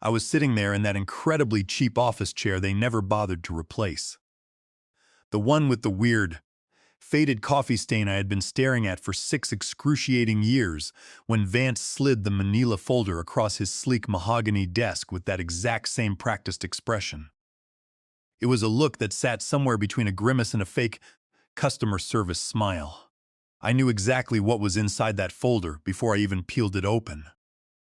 I was sitting there in that incredibly cheap office chair they never bothered to replace. The one with the weird, faded coffee stain I had been staring at for 6 excruciating years when Vance slid the manila folder across his sleek mahogany desk with that exact same practiced expression. It was a look that sat somewhere between a grimace and a fake customer service smile. I knew exactly what was inside that folder before I even peeled it open.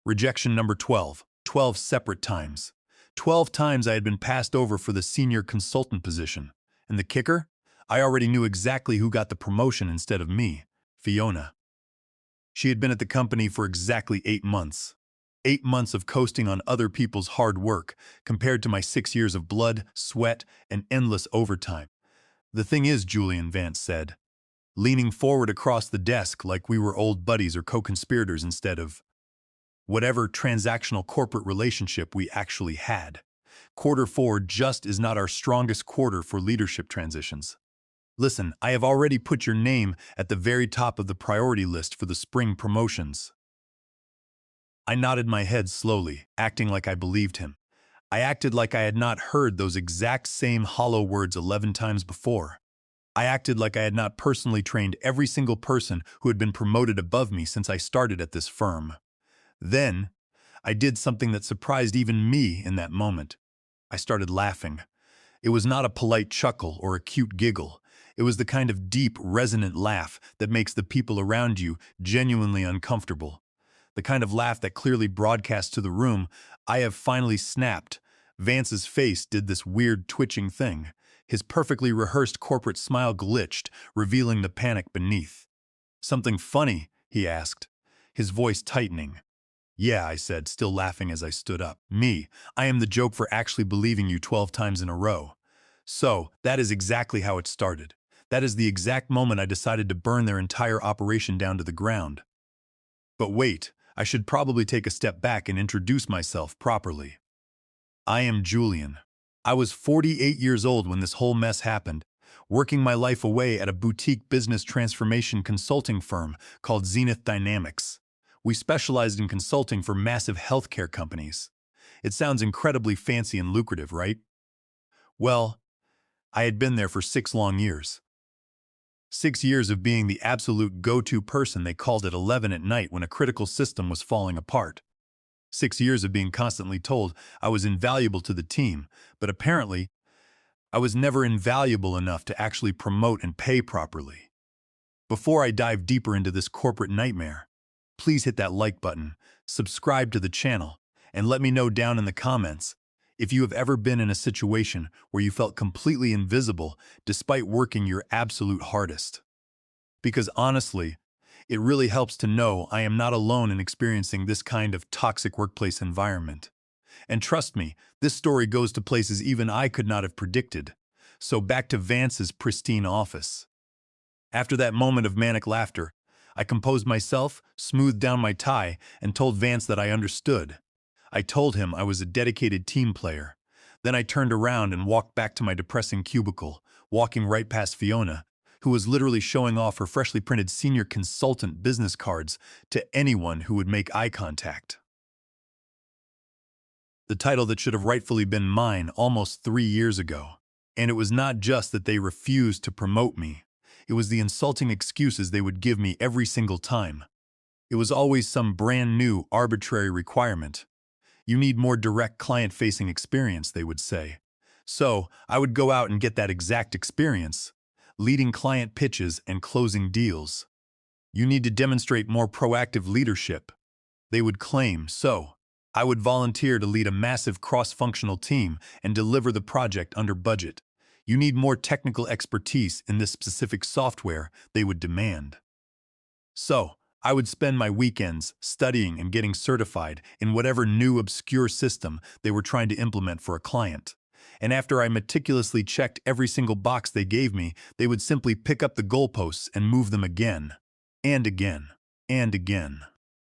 Rejection number 12. 12 separate times. 12 times I had been passed over for the senior consultant position. And the kicker? I already knew exactly who got the promotion instead of me, Fiona. She had been at the company for exactly 8 months. 8 months of coasting on other people's hard work, compared to my 6 years of blood, sweat, and endless overtime. The thing is, Julian, Vance said, leaning forward across the desk like we were old buddies or co-conspirators instead of whatever transactional corporate relationship we actually had. Quarter 4 just is not our strongest quarter for leadership transitions. Listen, I have already put your name at the very top of the priority list for the spring promotions. I nodded my head slowly, acting like I believed him. I acted like I had not heard those exact same hollow words 11 times before. I acted like I had not personally trained every single person who had been promoted above me since I started at this firm. Then, I did something that surprised even me in that moment. I started laughing. It was not a polite chuckle or a cute giggle. It was the kind of deep, resonant laugh that makes the people around you genuinely uncomfortable. The kind of laugh that clearly broadcasts to the room, "I have finally snapped." Vance's face did this weird twitching thing. His perfectly rehearsed corporate smile glitched, revealing the panic beneath. "Something funny?" he asked, his voice tightening. "Yeah," I said, still laughing as I stood up. "Me, I am the joke for actually believing you 12 times in a row." So, that is exactly how it started. That is the exact moment I decided to burn their entire operation down to the ground. But wait, I should probably take a step back and introduce myself properly. I am Julian. I was 48 years old when this whole mess happened, working my life away at a boutique business transformation consulting firm called Zenith Dynamics. We specialized in consulting for massive healthcare companies. It sounds incredibly fancy and lucrative, right? Well, I had been there for 6 long years. 6 years of being the absolute go-to person they called at 11 at night when a critical system was falling apart. 6 years of being constantly told I was invaluable to the team, but apparently, I was never invaluable enough to actually promote and pay properly. Before I dive deeper into this corporate nightmare, please hit that like button, subscribe to the channel, and let me know down in the comments if you have ever been in a situation where you felt completely invisible despite working your absolute hardest. Because honestly, it really helps to know I am not alone in experiencing this kind of toxic workplace environment. And trust me, this story goes to places even I could not have predicted. So back to Vance's pristine office. After that moment of manic laughter, I composed myself, smoothed down my tie, and told Vance that I understood. I told him I was a dedicated team player. Then I turned around and walked back to my depressing cubicle, walking right past Fiona, who was literally showing off her freshly printed senior consultant business cards to anyone who would make eye contact. The title that should have rightfully been mine almost 3 years ago. And it was not just that they refused to promote me. It was the insulting excuses they would give me every single time. It was always some brand new, arbitrary requirement. "You need more direct client-facing experience," they would say. So, I would go out and get that exact experience, leading client pitches and closing deals. "You need to demonstrate more proactive leadership," they would claim. So, I would volunteer to lead a massive cross-functional team and deliver the project under budget. "You need more technical expertise in this specific software," they would demand. So, I would spend my weekends studying and getting certified in whatever new obscure system they were trying to implement for a client. And after I meticulously checked every single box they gave me, they would simply pick up the goalposts and move them again, and again, and again.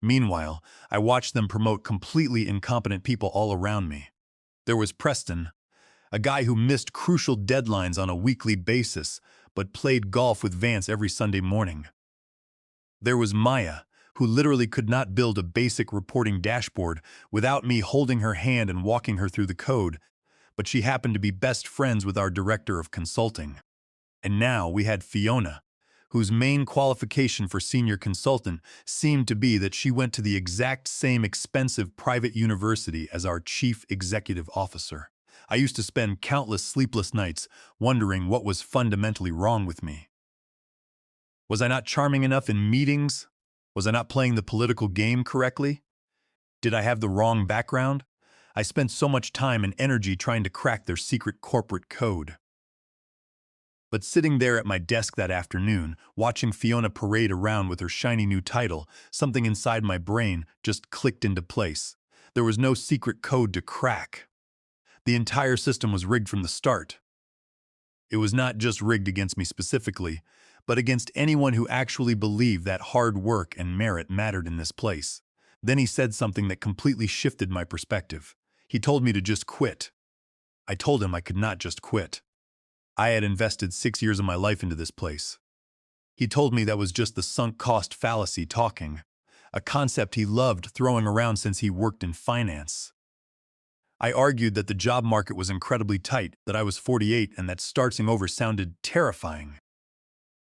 Meanwhile, I watched them promote completely incompetent people all around me. There was Preston, a guy who missed crucial deadlines on a weekly basis, but played golf with Vance every Sunday morning. There was Maya, who literally could not build a basic reporting dashboard without me holding her hand and walking her through the code, but she happened to be best friends with our director of consulting. And now we had Fiona, whose main qualification for senior consultant seemed to be that she went to the exact same expensive private university as our chief executive officer. I used to spend countless sleepless nights wondering what was fundamentally wrong with me. Was I not charming enough in meetings? Was I not playing the political game correctly? Did I have the wrong background? I spent so much time and energy trying to crack their secret corporate code. But sitting there at my desk that afternoon, watching Fiona parade around with her shiny new title, something inside my brain just clicked into place. There was no secret code to crack. The entire system was rigged from the start. It was not just rigged against me specifically, but against anyone who actually believed that hard work and merit mattered in this place. Then he said something that completely shifted my perspective. He told me to just quit. I told him I could not just quit. I had invested 6 years of my life into this place. He told me that was just the sunk cost fallacy talking, a concept he loved throwing around since he worked in finance. I argued that the job market was incredibly tight, that I was 48, and that starting over sounded terrifying.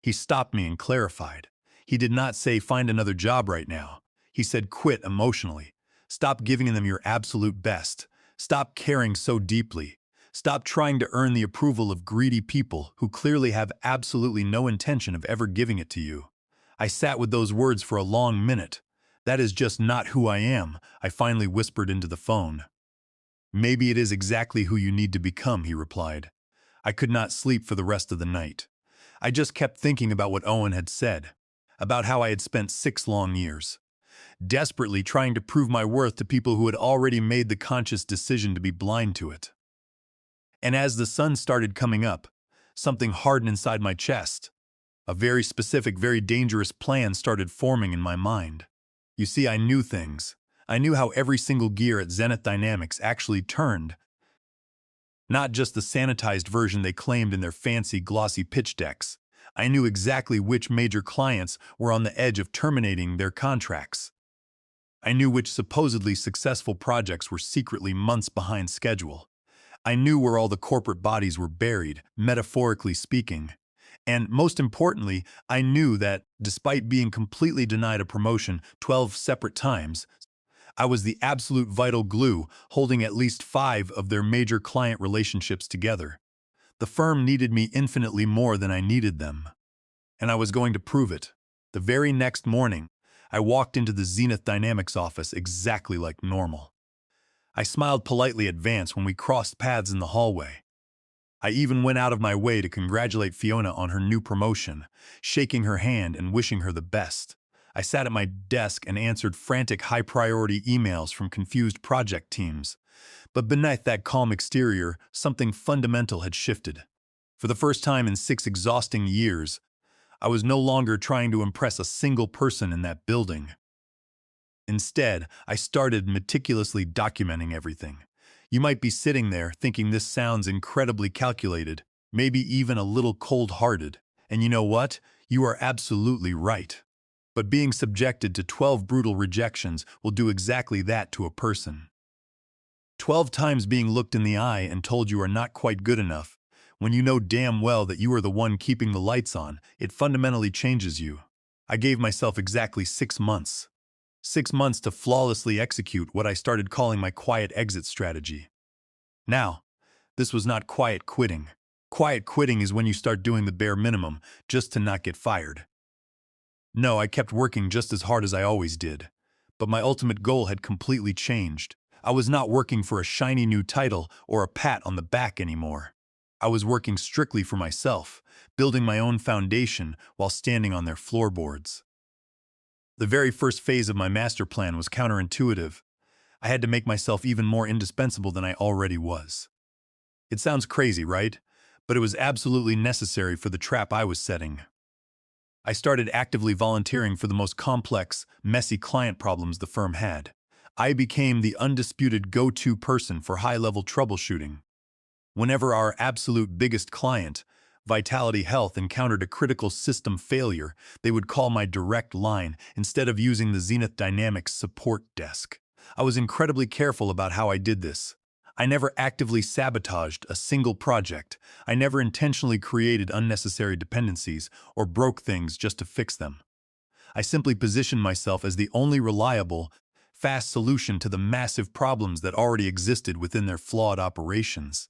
He stopped me and clarified. He did not say find another job right now. He said quit emotionally. Stop giving them your absolute best. Stop caring so deeply. Stop trying to earn the approval of greedy people who clearly have absolutely no intention of ever giving it to you. I sat with those words for a long minute. That is just not who I am, I finally whispered into the phone. Maybe it is exactly who you need to become, he replied. I could not sleep for the rest of the night. I just kept thinking about what Owen had said, about how I had spent 6 long years, desperately trying to prove my worth to people who had already made the conscious decision to be blind to it. And as the sun started coming up, something hardened inside my chest. A very specific, very dangerous plan started forming in my mind. You see, I knew things. I knew how every single gear at Zenith Dynamics actually turned. Not just the sanitized version they claimed in their fancy, glossy pitch decks. I knew exactly which major clients were on the edge of terminating their contracts. I knew which supposedly successful projects were secretly months behind schedule. I knew where all the corporate bodies were buried, metaphorically speaking. And most importantly, I knew that, despite being completely denied a promotion 12 separate times, I was the absolute vital glue holding at least 5 of their major client relationships together. The firm needed me infinitely more than I needed them. And I was going to prove it. The very next morning, I walked into the Zenith Dynamics office exactly like normal. I smiled politely at Vance when we crossed paths in the hallway. I even went out of my way to congratulate Fiona on her new promotion, shaking her hand and wishing her the best. I sat at my desk and answered frantic high-priority emails from confused project teams. But beneath that calm exterior, something fundamental had shifted. For the first time in 6 exhausting years, I was no longer trying to impress a single person in that building. Instead, I started meticulously documenting everything. You might be sitting there thinking this sounds incredibly calculated, maybe even a little cold-hearted. And you know what? You are absolutely right. But being subjected to 12 brutal rejections will do exactly that to a person. 12 times being looked in the eye and told you are not quite good enough, when you know damn well that you are the one keeping the lights on, it fundamentally changes you. I gave myself exactly 6 months. 6 months to flawlessly execute what I started calling my quiet exit strategy. Now, this was not quiet quitting. Quiet quitting is when you start doing the bare minimum just to not get fired. No, I kept working just as hard as I always did. But my ultimate goal had completely changed. I was not working for a shiny new title or a pat on the back anymore. I was working strictly for myself, building my own foundation while standing on their floorboards. The very first phase of my master plan was counterintuitive. I had to make myself even more indispensable than I already was. It sounds crazy, right? But it was absolutely necessary for the trap I was setting. I started actively volunteering for the most complex, messy client problems the firm had. I became the undisputed go-to person for high-level troubleshooting. Whenever our absolute biggest client, Vitality Health encountered a critical system failure, they would call my direct line instead of using the Zenith Dynamics support desk. I was incredibly careful about how I did this. I never actively sabotaged a single project. I never intentionally created unnecessary dependencies or broke things just to fix them. I simply positioned myself as the only reliable, fast solution to the massive problems that already existed within their flawed operations.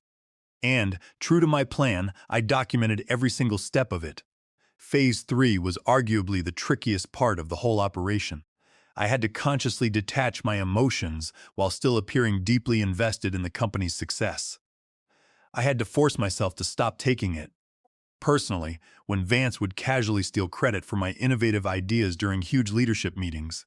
And, true to my plan, I documented every single step of it. Phase 3 was arguably the trickiest part of the whole operation. I had to consciously detach my emotions while still appearing deeply invested in the company's success. I had to force myself to stop taking it personally when Vance would casually steal credit for my innovative ideas during huge leadership meetings.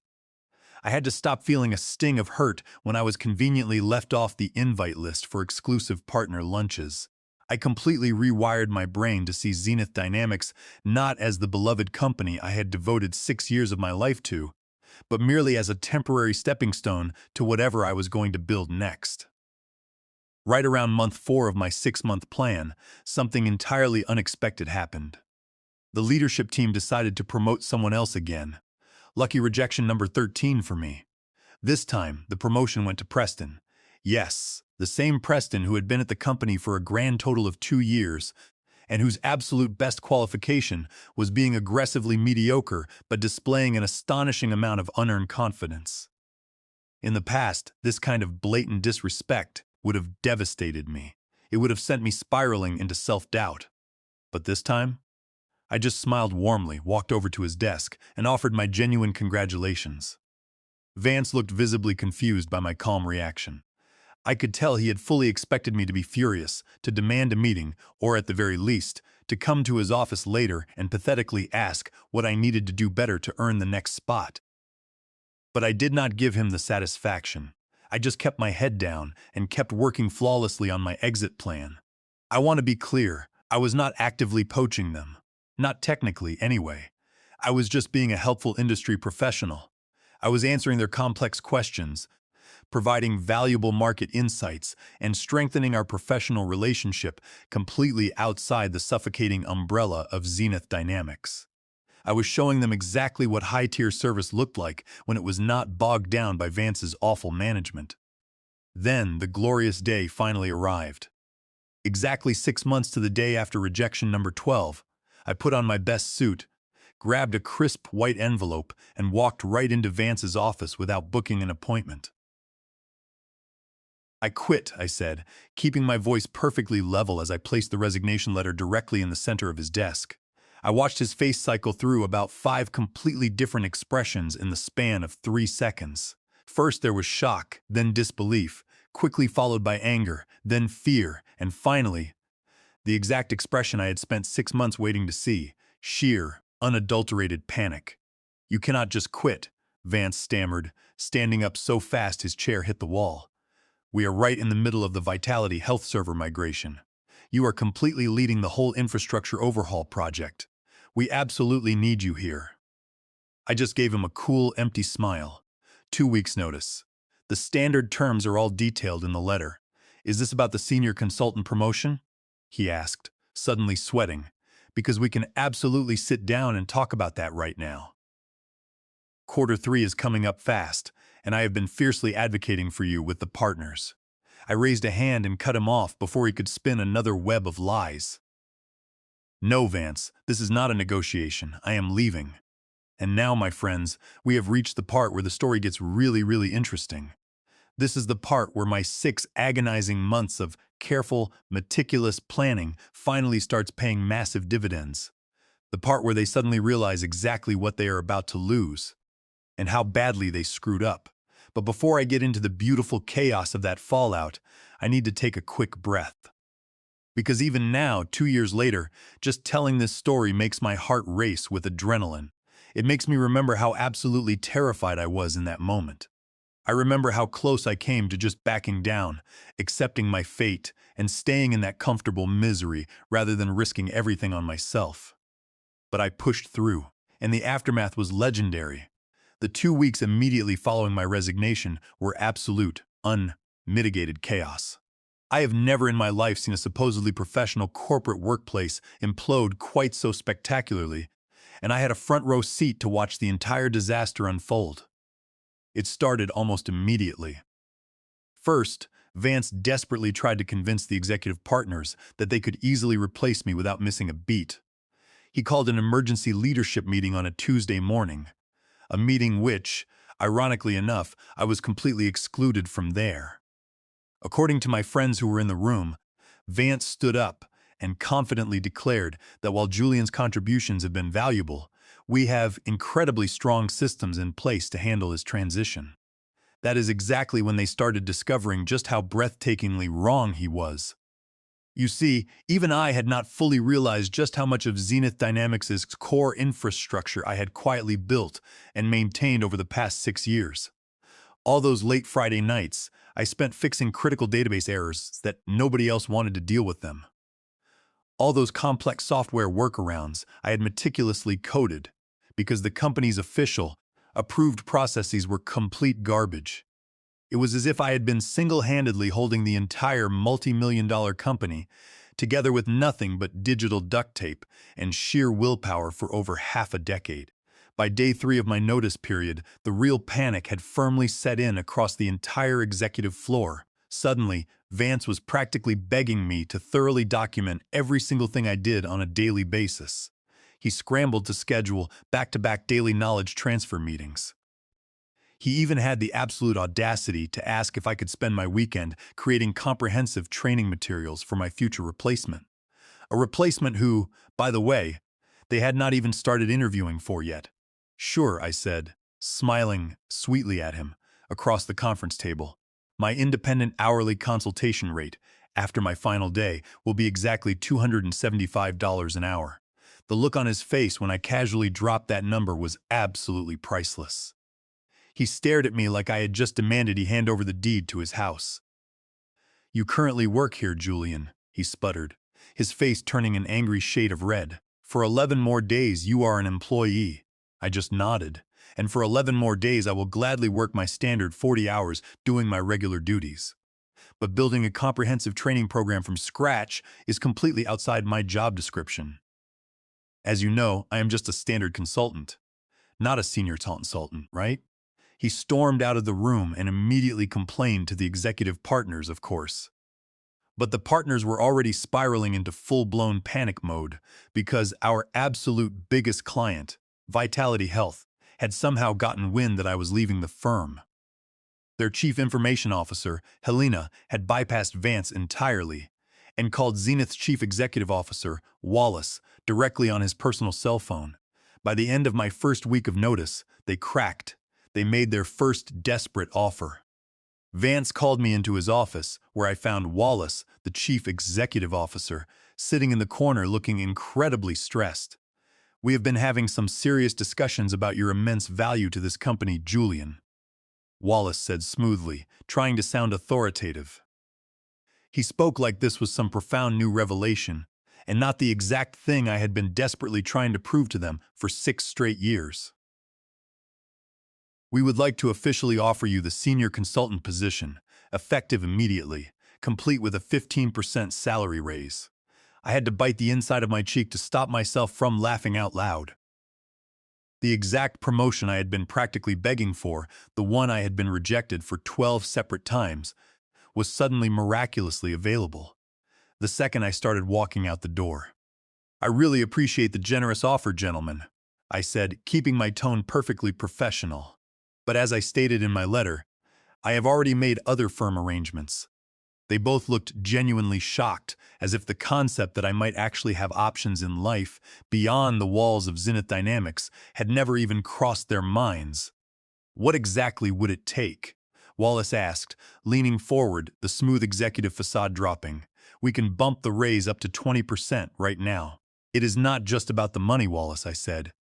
I had to stop feeling a sting of hurt when I was conveniently left off the invite list for exclusive partner lunches. I completely rewired my brain to see Zenith Dynamics not as the beloved company I had devoted 6 years of my life to, but merely as a temporary stepping stone to whatever I was going to build next. Right around month 4 of my 6-month plan, something entirely unexpected happened. The leadership team decided to promote someone else again. Lucky rejection number 13 for me. This time, the promotion went to Preston. Yes, the same Preston who had been at the company for a grand total of 2 years, and whose absolute best qualification was being aggressively mediocre but displaying an astonishing amount of unearned confidence. In the past, this kind of blatant disrespect would have devastated me. It would have sent me spiraling into self-doubt. But this time, I just smiled warmly, walked over to his desk, and offered my genuine congratulations. Vance looked visibly confused by my calm reaction. I could tell he had fully expected me to be furious, to demand a meeting, or at the very least, to come to his office later and pathetically ask what I needed to do better to earn the next spot. But I did not give him the satisfaction. I just kept my head down and kept working flawlessly on my exit plan. I want to be clear, I was not actively poaching them. Not technically, anyway. I was just being a helpful industry professional. I was answering their complex questions, providing valuable market insights, and strengthening our professional relationship completely outside the suffocating umbrella of Zenith Dynamics. I was showing them exactly what high-tier service looked like when it was not bogged down by Vance's awful management. Then the glorious day finally arrived. Exactly 6 months to the day after rejection number 12, I put on my best suit, grabbed a crisp white envelope, and walked right into Vance's office without booking an appointment. I quit, I said, keeping my voice perfectly level as I placed the resignation letter directly in the center of his desk. I watched his face cycle through about 5 completely different expressions in the span of 3 seconds. First there was shock, then disbelief, quickly followed by anger, then fear, and finally, the exact expression I had spent 6 months waiting to see, sheer, unadulterated panic. "You cannot just quit," Vance stammered, standing up so fast his chair hit the wall. "We are right in the middle of the Vitality Health server migration. You are completely leading the whole infrastructure overhaul project. We absolutely need you here." I just gave him a cool, empty smile. 2 weeks' notice. The standard terms are all detailed in the letter. "Is this about the senior consultant promotion?" he asked, suddenly sweating, "because we can absolutely sit down and talk about that right now. Q3 is coming up fast, and I have been fiercely advocating for you with the partners." I raised a hand and cut him off before he could spin another web of lies. "No, Vance, this is not a negotiation. I am leaving." And now, my friends, we have reached the part where the story gets really interesting. This is the part where my 6 agonizing months of careful, meticulous planning finally starts paying massive dividends. The part where they suddenly realize exactly what they are about to lose and how badly they screwed up. But before I get into the beautiful chaos of that fallout, I need to take a quick breath. Because even now, 2 years later, just telling this story makes my heart race with adrenaline. It makes me remember how absolutely terrified I was in that moment. I remember how close I came to just backing down, accepting my fate, and staying in that comfortable misery rather than risking everything on myself. But I pushed through, and the aftermath was legendary. The 2 weeks immediately following my resignation were absolute, unmitigated chaos. I have never in my life seen a supposedly professional corporate workplace implode quite so spectacularly, and I had a front row seat to watch the entire disaster unfold. It started almost immediately. First, Vance desperately tried to convince the executive partners that they could easily replace me without missing a beat. He called an emergency leadership meeting on a Tuesday morning, a meeting which, ironically enough, I was completely excluded from there. According to my friends who were in the room, Vance stood up and confidently declared that while Julian's contributions have been valuable, we have incredibly strong systems in place to handle his transition. That is exactly when they started discovering just how breathtakingly wrong he was. You see, even I had not fully realized just how much of Zenith Dynamics' core infrastructure I had quietly built and maintained over the past 6 years. All those late Friday nights, I spent fixing critical database errors that nobody else wanted to deal with them. All those complex software workarounds I had meticulously coded because the company's official, approved processes were complete garbage. It was as if I had been single-handedly holding the entire multi-million-dollar company together with nothing but digital duct tape and sheer willpower for over half a decade. By day 3 of my notice period, the real panic had firmly set in across the entire executive floor. Suddenly, Vance was practically begging me to thoroughly document every single thing I did on a daily basis. He scrambled to schedule back-to-back daily knowledge transfer meetings. He even had the absolute audacity to ask if I could spend my weekend creating comprehensive training materials for my future replacement. A replacement who, by the way, they had not even started interviewing for yet. Sure, I said, smiling sweetly at him across the conference table. My independent hourly consultation rate, after my final day, will be exactly $275 an hour. The look on his face when I casually dropped that number was absolutely priceless. He stared at me like I had just demanded he hand over the deed to his house. "You currently work here, Julian," he sputtered, his face turning an angry shade of red. "For 11 more days you are an employee." I just nodded. "And for 11 more days I will gladly work my standard 40 hours doing my regular duties. But building a comprehensive training program from scratch is completely outside my job description. As you know, I am just a standard consultant, not a senior consultant, right?" He stormed out of the room and immediately complained to the executive partners, of course. But the partners were already spiraling into full-blown panic mode because our absolute biggest client, Vitality Health, had somehow gotten wind that I was leaving the firm. Their chief information officer, Helena, had bypassed Vance entirely and called Zenith's chief executive officer, Wallace, directly on his personal cell phone. By the end of my first week of notice, they cracked. They made their first desperate offer. Vance called me into his office, where I found Wallace, the chief executive officer, sitting in the corner looking incredibly stressed. "We have been having some serious discussions about your immense value to this company, Julian," Wallace said smoothly, trying to sound authoritative. He spoke like this was some profound new revelation, and not the exact thing I had been desperately trying to prove to them for 6 straight years. "We would like to officially offer you the senior consultant position, effective immediately, complete with a 15% salary raise." I had to bite the inside of my cheek to stop myself from laughing out loud. The exact promotion I had been practically begging for, the one I had been rejected for 12 separate times, was suddenly miraculously available. The second I started walking out the door. "I really appreciate the generous offer, gentlemen," I said, keeping my tone perfectly professional. "But as I stated in my letter, I have already made other firm arrangements." They both looked genuinely shocked, as if the concept that I might actually have options in life beyond the walls of Zenith Dynamics had never even crossed their minds. "What exactly would it take?" Wallace asked, leaning forward, the smooth executive facade dropping. "We can bump the raise up to 20% right now." "It is not just about the money, Wallace," I said,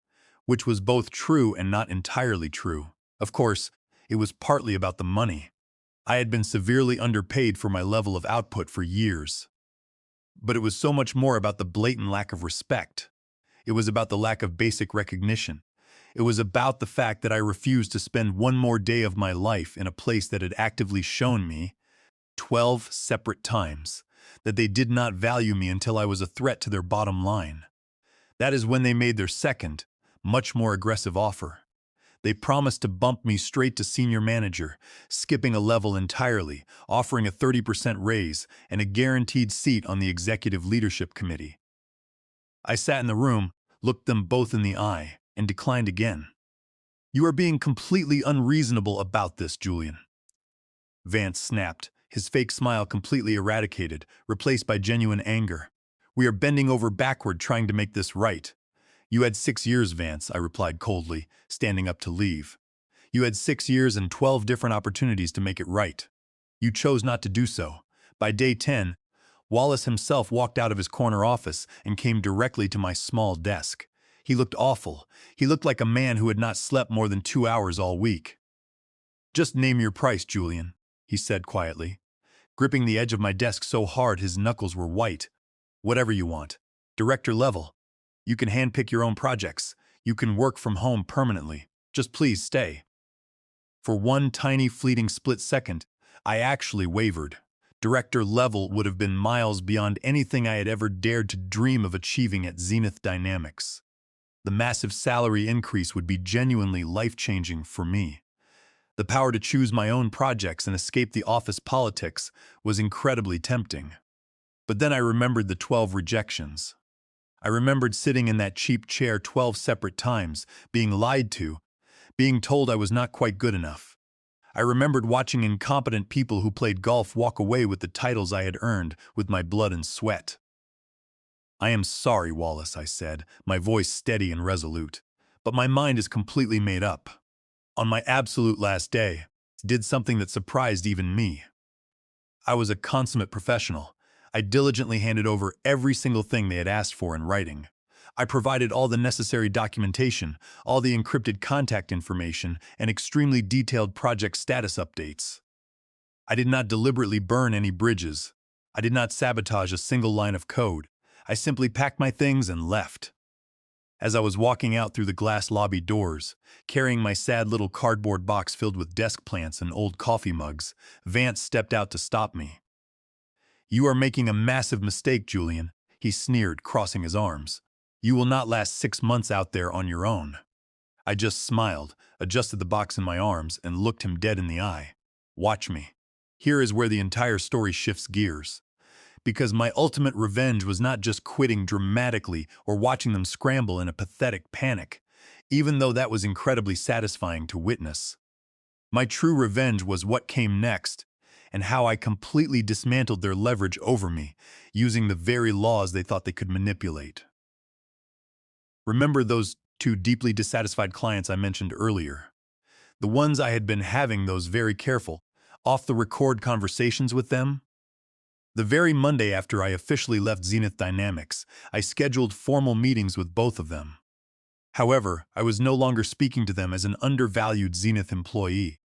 which was both true and not entirely true. Of course, it was partly about the money. I had been severely underpaid for my level of output for years. But it was so much more about the blatant lack of respect. It was about the lack of basic recognition. It was about the fact that I refused to spend one more day of my life in a place that had actively shown me 12 separate times, that they did not value me until I was a threat to their bottom line. That is when they made their second, much more aggressive offer. They promised to bump me straight to senior manager, skipping a level entirely, offering a 30% raise and a guaranteed seat on the executive leadership committee. I sat in the room, looked them both in the eye, and declined again. "You are being completely unreasonable about this, Julian." Vance snapped, his fake smile completely eradicated, replaced by genuine anger. "We are bending over backward trying to make this right." "You had 6 years, Vance," I replied coldly, standing up to leave. "You had 6 years and 12 different opportunities to make it right. You chose not to do so." By day 10, Wallace himself walked out of his corner office and came directly to my small desk. He looked awful. He looked like a man who had not slept more than 2 hours all week. "Just name your price, Julian," he said quietly, gripping the edge of my desk so hard his knuckles were white. "Whatever you want. Director level. You can handpick your own projects. You can work from home permanently. Just please stay." For one tiny fleeting split second, I actually wavered. Director level would have been miles beyond anything I had ever dared to dream of achieving at Zenith Dynamics. The massive salary increase would be genuinely life-changing for me. The power to choose my own projects and escape the office politics was incredibly tempting. But then I remembered the 12 rejections. I remembered sitting in that cheap chair 12 separate times, being lied to, being told I was not quite good enough. I remembered watching incompetent people who played golf walk away with the titles I had earned with my blood and sweat. "I am sorry, Wallace," I said, my voice steady and resolute, "but my mind is completely made up. On my absolute last day, did something that surprised even me. I was a consummate professional. I diligently handed over every single thing they had asked for in writing. I provided all the necessary documentation, all the encrypted contact information, and extremely detailed project status updates. I did not deliberately burn any bridges. I did not sabotage a single line of code. I simply packed my things and left. As I was walking out through the glass lobby doors, carrying my sad little cardboard box filled with desk plants and old coffee mugs, Vance stepped out to stop me. "You are making a massive mistake, Julian," he sneered, crossing his arms. "You will not last 6 months out there on your own." I just smiled, adjusted the box in my arms, and looked him dead in the eye. "Watch me. Here is where the entire story shifts gears. Because my ultimate revenge was not just quitting dramatically or watching them scramble in a pathetic panic, even though that was incredibly satisfying to witness. My true revenge was what came next, and how I completely dismantled their leverage over me, using the very laws they thought they could manipulate. Remember those 2 deeply dissatisfied clients I mentioned earlier? The ones I had been having those very careful, off-the-record conversations with them? The very Monday after I officially left Zenith Dynamics, I scheduled formal meetings with both of them. However, I was no longer speaking to them as an undervalued Zenith employee.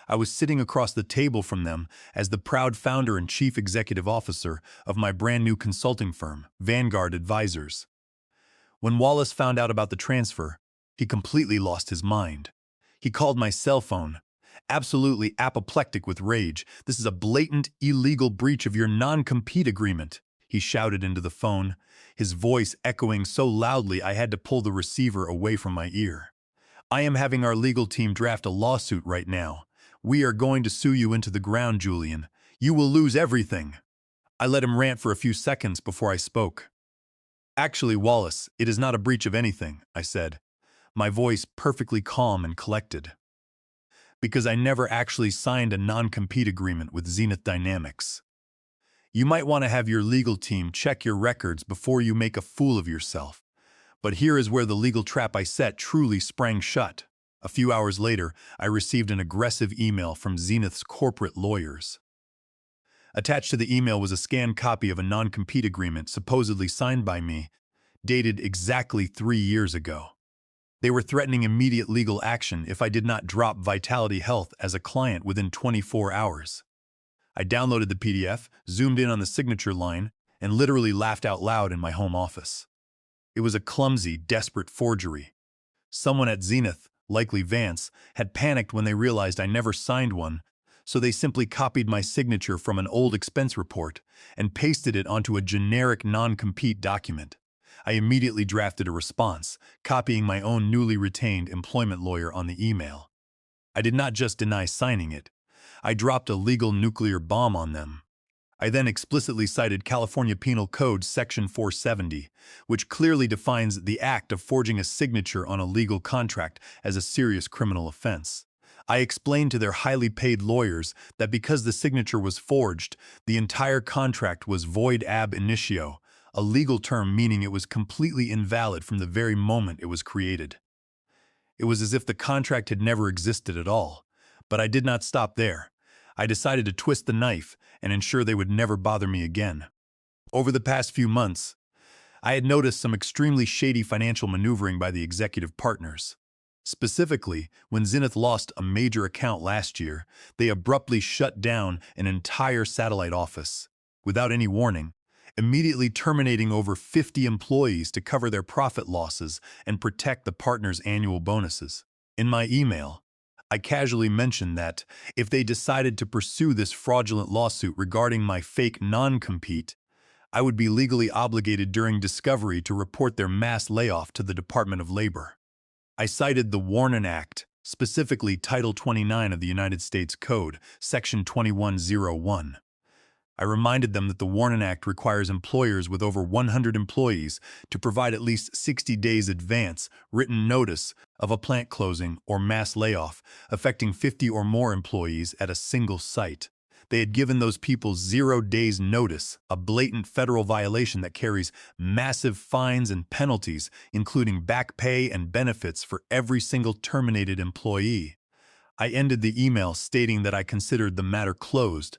I was sitting across the table from them as the proud founder and chief executive officer of my brand new consulting firm, Vanguard Advisors. When Wallace found out about the transfer, he completely lost his mind. He called my cell phone, absolutely apoplectic with rage. "This is a blatant, illegal breach of your non-compete agreement," he shouted into the phone, his voice echoing so loudly I had to pull the receiver away from my ear. "I am having our legal team draft a lawsuit right now. We are going to sue you into the ground, Julian. You will lose everything." I let him rant for a few seconds before I spoke. "Actually, Wallace, it is not a breach of anything," I said, my voice perfectly calm and collected. "Because I never actually signed a non-compete agreement with Zenith Dynamics. You might want to have your legal team check your records before you make a fool of yourself. But here is where the legal trap I set truly sprang shut. A few hours later, I received an aggressive email from Zenith's corporate lawyers. Attached to the email was a scanned copy of a non-compete agreement supposedly signed by me, dated exactly 3 years ago. They were threatening immediate legal action if I did not drop Vitality Health as a client within 24 hours. I downloaded the PDF, zoomed in on the signature line, and literally laughed out loud in my home office. It was a clumsy, desperate forgery. Someone at Zenith, likely Vance, had panicked when they realized I never signed one, so they simply copied my signature from an old expense report and pasted it onto a generic non-compete document. I immediately drafted a response, copying my own newly retained employment lawyer on the email. I did not just deny signing it. I dropped a legal nuclear bomb on them. I then explicitly cited California Penal Code Section 470, which clearly defines the act of forging a signature on a legal contract as a serious criminal offense. I explained to their highly paid lawyers that because the signature was forged, the entire contract was void ab initio, a legal term meaning it was completely invalid from the very moment it was created. It was as if the contract had never existed at all. But I did not stop there. I decided to twist the knife and ensure they would never bother me again. Over the past few months, I had noticed some extremely shady financial maneuvering by the executive partners. Specifically, when Zenith lost a major account last year, they abruptly shut down an entire satellite office, without any warning, immediately terminating over 50 employees to cover their profit losses and protect the partners' annual bonuses. In my email, I casually mentioned that if they decided to pursue this fraudulent lawsuit regarding my fake non-compete, I would be legally obligated during discovery to report their mass layoff to the Department of Labor. I cited the Warren Act, specifically Title 29 of the United States Code, Section 2101. I reminded them that the Warren Act requires employers with over 100 employees to provide at least 60 days advance written notice of a plant closing or mass layoff affecting 50 or more employees at a single site. They had given those people 0 days notice, a blatant federal violation that carries massive fines and penalties, including back pay and benefits for every single terminated employee. I ended the email stating that I considered the matter closed,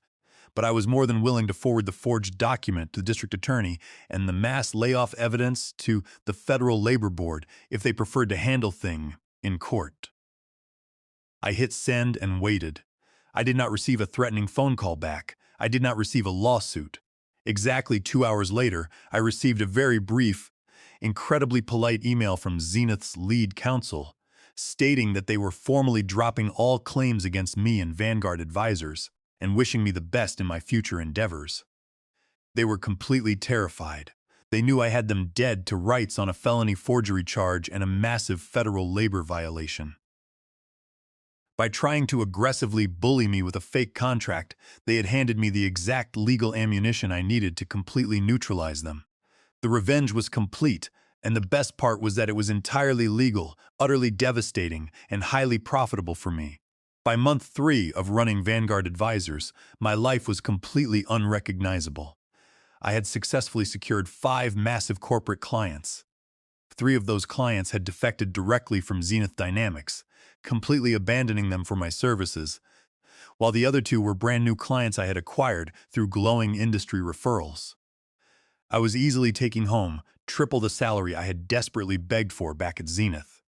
but I was more than willing to forward the forged document to the district attorney and the mass layoff evidence to the Federal Labor Board if they preferred to handle things in court. I hit send and waited. I did not receive a threatening phone call back. I did not receive a lawsuit. Exactly 2 hours later, I received a very brief, incredibly polite email from Zenith's lead counsel, stating that they were formally dropping all claims against me and Vanguard Advisors, and wishing me the best in my future endeavors. They were completely terrified. They knew I had them dead to rights on a felony forgery charge and a massive federal labor violation. By trying to aggressively bully me with a fake contract, they had handed me the exact legal ammunition I needed to completely neutralize them. The revenge was complete, and the best part was that it was entirely legal, utterly devastating, and highly profitable for me. By month 3 of running Vanguard Advisors, my life was completely unrecognizable. I had successfully secured 5 massive corporate clients. 3 of those clients had defected directly from Zenith Dynamics, completely abandoning them for my services, while the other 2 were brand new clients I had acquired through glowing industry referrals. I was easily taking home triple the salary I had desperately begged for back at Zenith.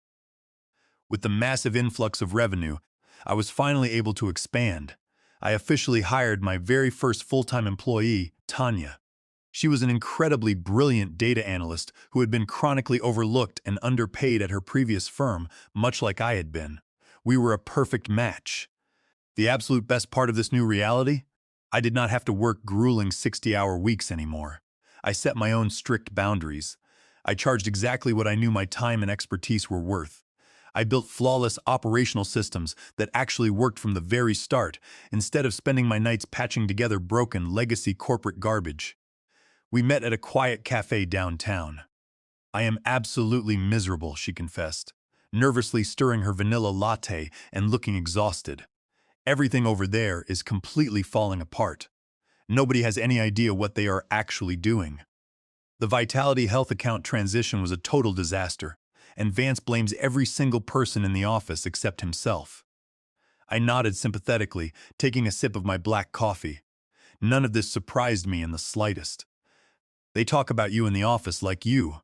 With the massive influx of revenue, I was finally able to expand. I officially hired my very first full-time employee, Tanya. She was an incredibly brilliant data analyst who had been chronically overlooked and underpaid at her previous firm, much like I had been. We were a perfect match. The absolute best part of this new reality? I did not have to work grueling 60-hour weeks anymore. I set my own strict boundaries. I charged exactly what I knew my time and expertise were worth. I built flawless operational systems that actually worked from the very start, instead of spending my nights patching together broken legacy corporate garbage. We met at a quiet cafe downtown. I am absolutely miserable, she confessed, nervously stirring her vanilla latte and looking exhausted. Everything over there is completely falling apart. Nobody has any idea what they are actually doing. The Vitality Health account transition was a total disaster, and Vance blames every single person in the office except himself. I nodded sympathetically, taking a sip of my black coffee. None of this surprised me in the slightest. They talk about you in the office like you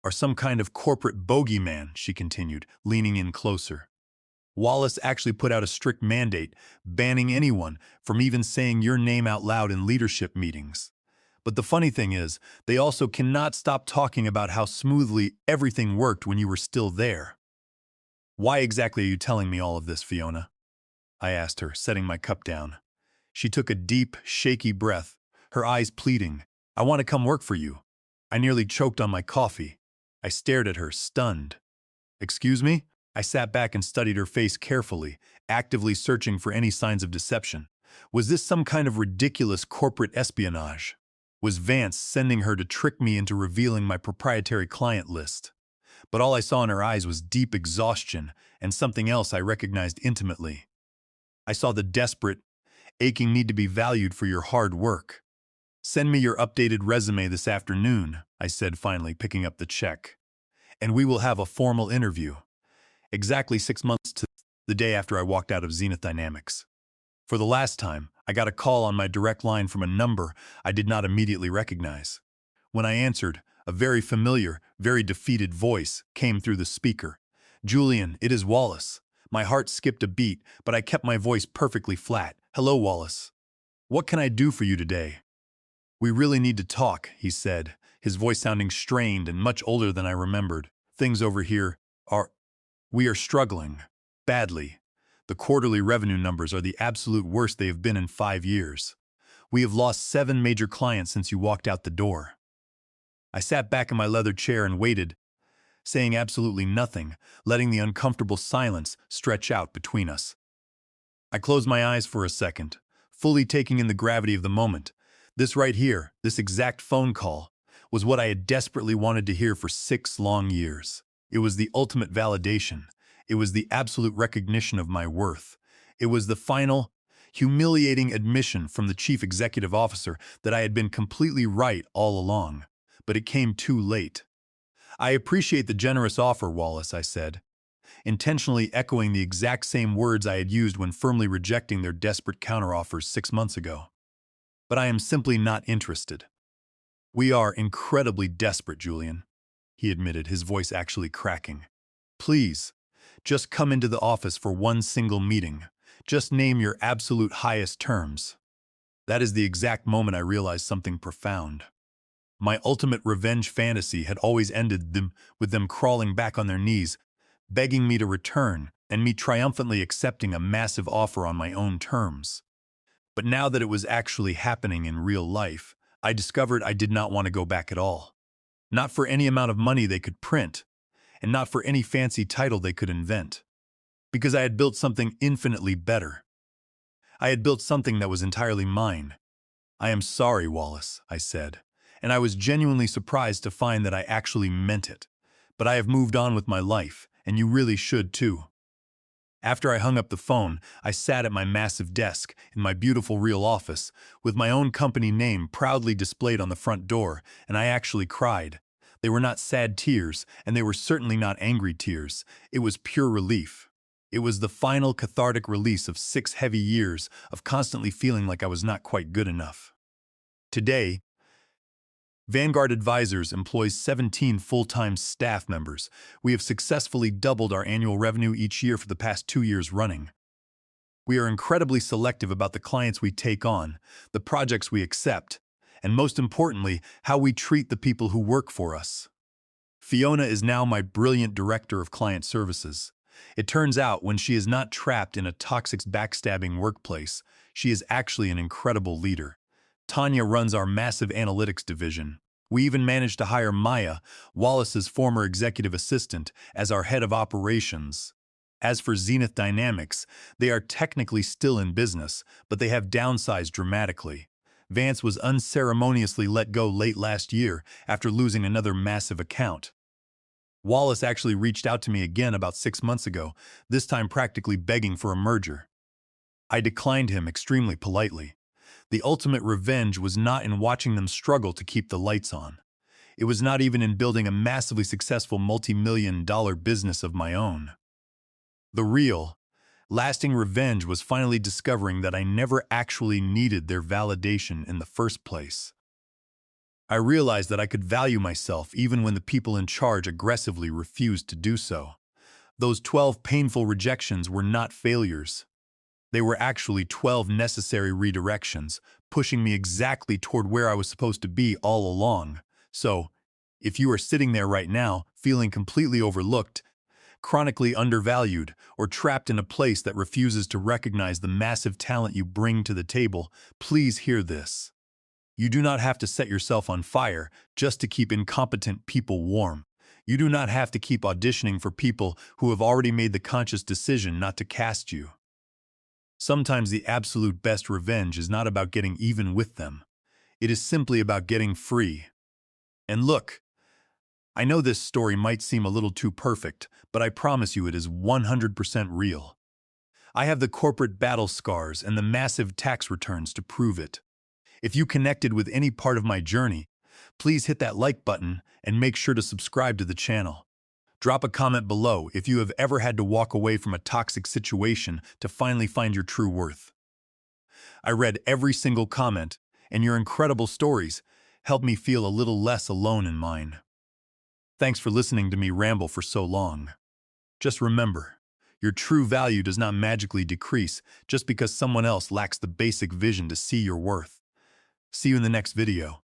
are some kind of corporate bogeyman, she continued, leaning in closer. Wallace actually put out a strict mandate, banning anyone from even saying your name out loud in leadership meetings. But the funny thing is, they also cannot stop talking about how smoothly everything worked when you were still there. Why exactly are you telling me all of this, Fiona? I asked her, setting my cup down. She took a deep, shaky breath, her eyes pleading. I want to come work for you. I nearly choked on my coffee. I stared at her, stunned. Excuse me? I sat back and studied her face carefully, actively searching for any signs of deception. Was this some kind of ridiculous corporate espionage? Was Vance sending her to trick me into revealing my proprietary client list? But all I saw in her eyes was deep exhaustion and something else I recognized intimately. I saw the desperate, aching need to be valued for your hard work. Send me your updated resume this afternoon, I said finally, picking up the check. And we will have a formal interview. Exactly 6 months to the day after I walked out of Zenith Dynamics. For the last time, I got a call on my direct line from a number I did not immediately recognize. When I answered, a very familiar, very defeated voice came through the speaker. Julian, it is Wallace. My heart skipped a beat, but I kept my voice perfectly flat. Hello, Wallace. What can I do for you today? We really need to talk, he said, his voice sounding strained and much older than I remembered. Things over here we are struggling. Badly. The quarterly revenue numbers are the absolute worst they have been in 5 years. We have lost 7 major clients since you walked out the door. I sat back in my leather chair and waited, saying absolutely nothing, letting the uncomfortable silence stretch out between us. I closed my eyes for a second, fully taking in the gravity of the moment. This right here, this exact phone call, was what I had desperately wanted to hear for 6 long years. It was the ultimate validation. It was the absolute recognition of my worth. It was the final, humiliating admission from the chief executive officer that I had been completely right all along. But it came too late. I appreciate the generous offer, Wallace, I said, intentionally echoing the exact same words I had used when firmly rejecting their desperate counteroffers 6 months ago. But I am simply not interested. We are incredibly desperate, Julian, he admitted, his voice actually cracking. Please, just come into the office for one single meeting. Just name your absolute highest terms. That is the exact moment I realized something profound. My ultimate revenge fantasy had always ended with them crawling back on their knees, begging me to return, and me triumphantly accepting a massive offer on my own terms. But now that it was actually happening in real life, I discovered I did not want to go back at all. Not for any amount of money they could print, and not for any fancy title they could invent. Because I had built something infinitely better. I had built something that was entirely mine. I am sorry, Wallace, I said, and I was genuinely surprised to find that I actually meant it. But I have moved on with my life, and you really should too. After I hung up the phone, I sat at my massive desk in my beautiful real office, with my own company name proudly displayed on the front door, and I actually cried. They were not sad tears, and they were certainly not angry tears. It was pure relief. It was the final cathartic release of 6 heavy years of constantly feeling like I was not quite good enough. Today, Vanguard Advisors employs 17 full-time staff members. We have successfully doubled our annual revenue each year for the past 2 years running. We are incredibly selective about the clients we take on, the projects we accept, and most importantly, how we treat the people who work for us. Fiona is now my brilliant director of client services. It turns out when she is not trapped in a toxic, backstabbing workplace, she is actually an incredible leader. Tanya runs our massive analytics division. We even managed to hire Maya, Wallace's former executive assistant, as our head of operations. As for Zenith Dynamics, they are technically still in business, but they have downsized dramatically. Vance was unceremoniously let go late last year after losing another massive account. Wallace actually reached out to me again about 6 months ago, this time practically begging for a merger. I declined him extremely politely. The ultimate revenge was not in watching them struggle to keep the lights on. It was not even in building a massively successful multi-million-dollar business of my own. The real, lasting revenge was finally discovering that I never actually needed their validation in the first place. I realized that I could value myself even when the people in charge aggressively refused to do so. Those 12 painful rejections were not failures. They were actually 12 necessary redirections, pushing me exactly toward where I was supposed to be all along. So, if you are sitting there right now, feeling completely overlooked, chronically undervalued, or trapped in a place that refuses to recognize the massive talent you bring to the table, please hear this. You do not have to set yourself on fire just to keep incompetent people warm. You do not have to keep auditioning for people who have already made the conscious decision not to cast you. Sometimes the absolute best revenge is not about getting even with them. It is simply about getting free. And look, I know this story might seem a little too perfect, but I promise you it is 100% real. I have the corporate battle scars and the massive tax returns to prove it. If you connected with any part of my journey, please hit that like button and make sure to subscribe to the channel. Drop a comment below if you have ever had to walk away from a toxic situation to finally find your true worth. I read every single comment, and your incredible stories helped me feel a little less alone in mine. Thanks for listening to me ramble for so long. Just remember, your true value does not magically decrease just because someone else lacks the basic vision to see your worth. See you in the next video.